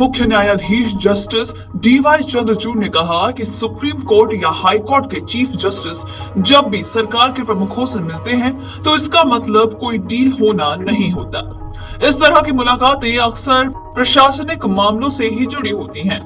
मुख्य न्यायाधीश justice D Y Chandrachud ने कहा कि सुप्रीम कोर्ट या हाई कोर्ट के चीफ जस्टिस जब भी सरकार के प्रमुखों से मिलते हैं तो इसका मतलब कोई डील होना नहीं होता। इस तरह की मुलाकातें अक्सर प्रशासनिक मामलों से ही जुड़ी होती हैं।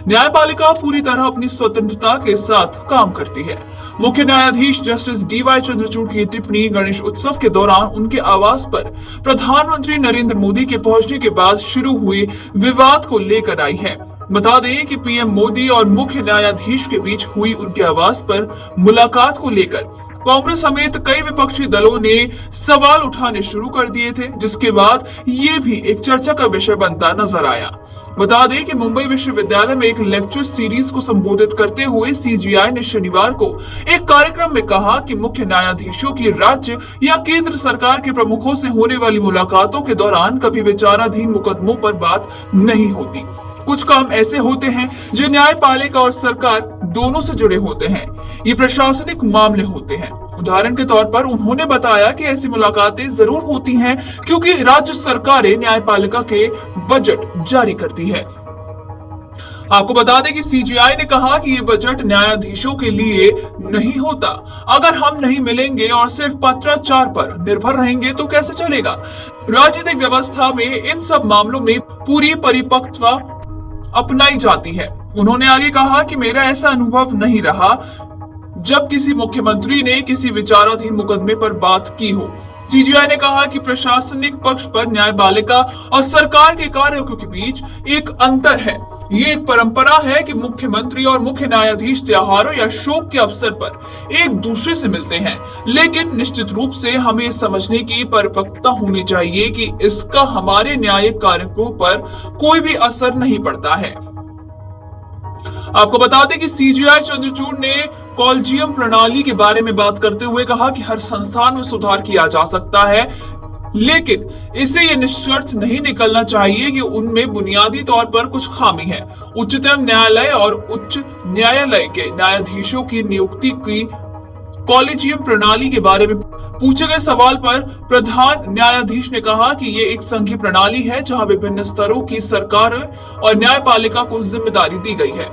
न्यायपालिका पूरी तरह अपनी स्वतंत्रता के साथ काम करती है। मुख्य न्यायाधीश जस्टिस डीवाई चंद्रचूड़ की टिप्पणी गणेश उत्सव के दौरान उनके आवास पर प्रधानमंत्री नरेंद्र मोदी के पहुंचने के बाद शुरू हुए विवाद को लेकर आई है। बता दें कि पीएम मोदी और मुख्य न्यायाधीश के बीच हुई उनके आवास पर मुलाकात को लेकर कांग्रेस समेत कई विपक्षी दलों ने सवाल उठाने शुरू कर दिए थे, जिसके बाद ये भी एक चर्चा का विषय बनता नजर आया। बता दें कि मुंबई विश्वविद्यालय में एक लेक्चर सीरीज को संबोधित करते हुए सीजीआई ने शनिवार को एक कार्यक्रम में कहा कि मुख्य न्यायाधीशों की राज्य या केंद्र सरकार के प्रमुखों से होने वाली मुलाकातों के दौरान कभी विचाराधीन मुकदमों पर बात नहीं होती। कुछ काम ऐसे होते हैं जो न्यायपालिका और सरकार दोनों से जुड़े होते हैं। ये प्रशासनिक मामले होते हैं। उदाहरण के तौर पर उन्होंने बताया कि ऐसी मुलाकातें जरूर होती हैं क्योंकि राज्य सरकारें न्यायपालिका के बजट जारी करती है। आपको बता दें कि सीजीआई ने कहा कि ये बजट न्यायाधीशों के लिए नहीं होता। अगर हम नहीं मिलेंगे और सिर्फ पत्राचार पर निर्भर रहेंगे तो कैसे चलेगा। राजनीतिक व्यवस्था में इन सब मामलों में पूरी परिपक्वता अपनाई जाती है। उन्होंने आगे कहा कि मेरा ऐसा अनुभव नहीं रहा जब किसी मुख्यमंत्री ने किसी विचाराधीन मुकदमे पर बात की हो। सीजीआई ने कहा कि प्रशासनिक पक्ष पर न्यायपालिका और सरकार के कार्यों के बीच एक अंतर है। ये एक परंपरा है कि मुख्यमंत्री और मुख्य न्यायाधीश त्योहारों या शोक के अवसर पर एक दूसरे से मिलते हैं, लेकिन निश्चित रूप से हमें समझने की परिपक्वता होनी चाहिए कि इसका हमारे न्यायिक कार्यों पर कोई भी असर नहीं पड़ता है। आपको बता दें कि सीजीआई चंद्रचूड़ ने कॉलेजियम प्रणाली के बारे में बात करते हुए कहा कि हर संस्थान में सुधार किया जा सकता है, लेकिन इसे ये निष्कर्ष नहीं निकलना चाहिए कि उनमें बुनियादी तौर पर कुछ खामी है। उच्चतम न्यायालय और उच्च न्यायालय के न्यायाधीशों की नियुक्ति की कॉलेजियम प्रणाली के बारे में पूछे गए सवाल पर प्रधान न्यायाधीश ने कहा कि ये एक संघीय प्रणाली है जहां विभिन्न स्तरों की सरकार और न्यायपालिका को जिम्मेदारी दी गई है।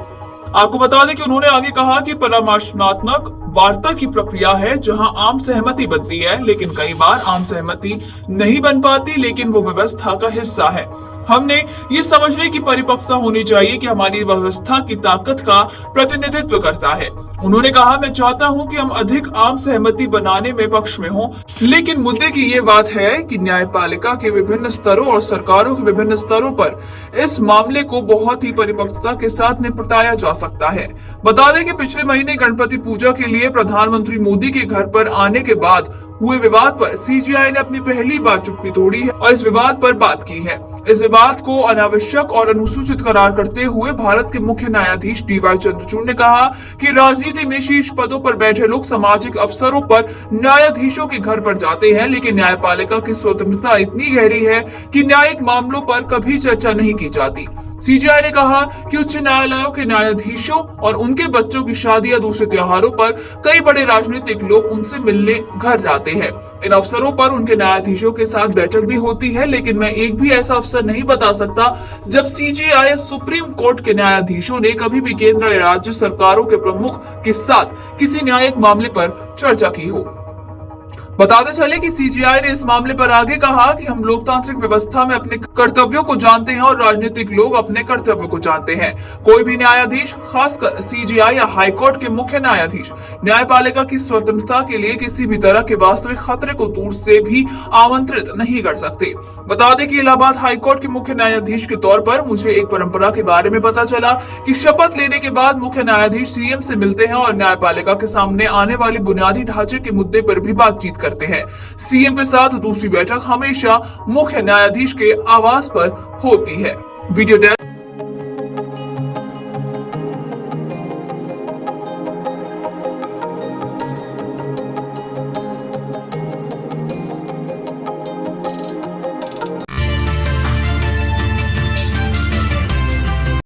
आपको बता दें कि उन्होंने आगे कहा कि परामर्शात्मक वार्ता की प्रक्रिया है जहां आम सहमति बनती है, लेकिन कई बार आम सहमति नहीं बन पाती, लेकिन वो व्यवस्था का हिस्सा है। हमने ये समझने की परिपक्वता होनी चाहिए कि हमारी व्यवस्था की ताकत का प्रतिनिधित्व करता है। उन्होंने कहा, मैं चाहता हूं कि हम अधिक आम सहमति बनाने में पक्ष में हों, लेकिन मुद्दे की ये बात है कि न्यायपालिका के विभिन्न स्तरों और सरकारों के विभिन्न स्तरों पर इस मामले को बहुत ही परिपक्वता के साथ निपटाया जा सकता है। बता दें कि पिछले महीने गणपति पूजा के लिए प्रधानमंत्री मोदी के घर पर आने के बाद हुए विवाद पर सीजीआई ने अपनी पहली बार चुप्पी तोड़ी है और इस विवाद पर बात की है। इस विवाद को अनावश्यक और अनुसूचित करार करते हुए भारत के मुख्य न्यायाधीश डीवाई चंद्रचूड़ ने कहा कि राजनीति में शीर्ष पदों पर बैठे लोग सामाजिक अवसरों पर न्यायाधीशों के घर पर जाते हैं, लेकिन न्यायपालिका की स्वतंत्रता इतनी गहरी है कि न्यायिक मामलों पर कभी चर्चा नहीं की जाती। सीजीआई ने कहा कि उच्च न्यायालयों के न्यायाधीशों और उनके बच्चों की शादी या दूसरे त्योहारों पर कई बड़े राजनीतिक लोग उनसे मिलने घर जाते हैं। इन अवसरों पर उनके न्यायाधीशों के साथ बैठक भी होती है, लेकिन मैं एक भी ऐसा अवसर नहीं बता सकता जब सीजीआई या सुप्रीम कोर्ट के न्यायाधीशों ने कभी भी केंद्र या राज्य सरकारों के प्रमुख के साथ किसी न्यायिक मामले पर चर्चा की हो। बताते चले कि सीजीआई ने इस मामले पर आगे कहा कि हम लोकतांत्रिक व्यवस्था में अपने कर्तव्यों को जानते हैं और राजनीतिक लोग अपने कर्तव्यों को जानते हैं। कोई भी न्यायाधीश, खासकर सीजीआई या हाईकोर्ट के मुख्य न्यायाधीश, न्यायपालिका की स्वतंत्रता के लिए किसी भी तरह के वास्तविक खतरे को दूर से भी आमंत्रित नहीं कर सकते। बता दें कि इलाहाबाद हाईकोर्ट के मुख्य न्यायाधीश के तौर पर मुझे एक परंपरा के बारे में पता चला कि शपथ लेने के बाद मुख्य न्यायाधीश सीएम से मिलते हैं और न्यायपालिका के सामने आने वाले बुनियादी ढांचे के मुद्दे पर भी बातचीत करते हैं। सीएम के साथ दूसरी बैठक हमेशा मुख्य न्यायाधीश के आवास पर होती है। वीडियो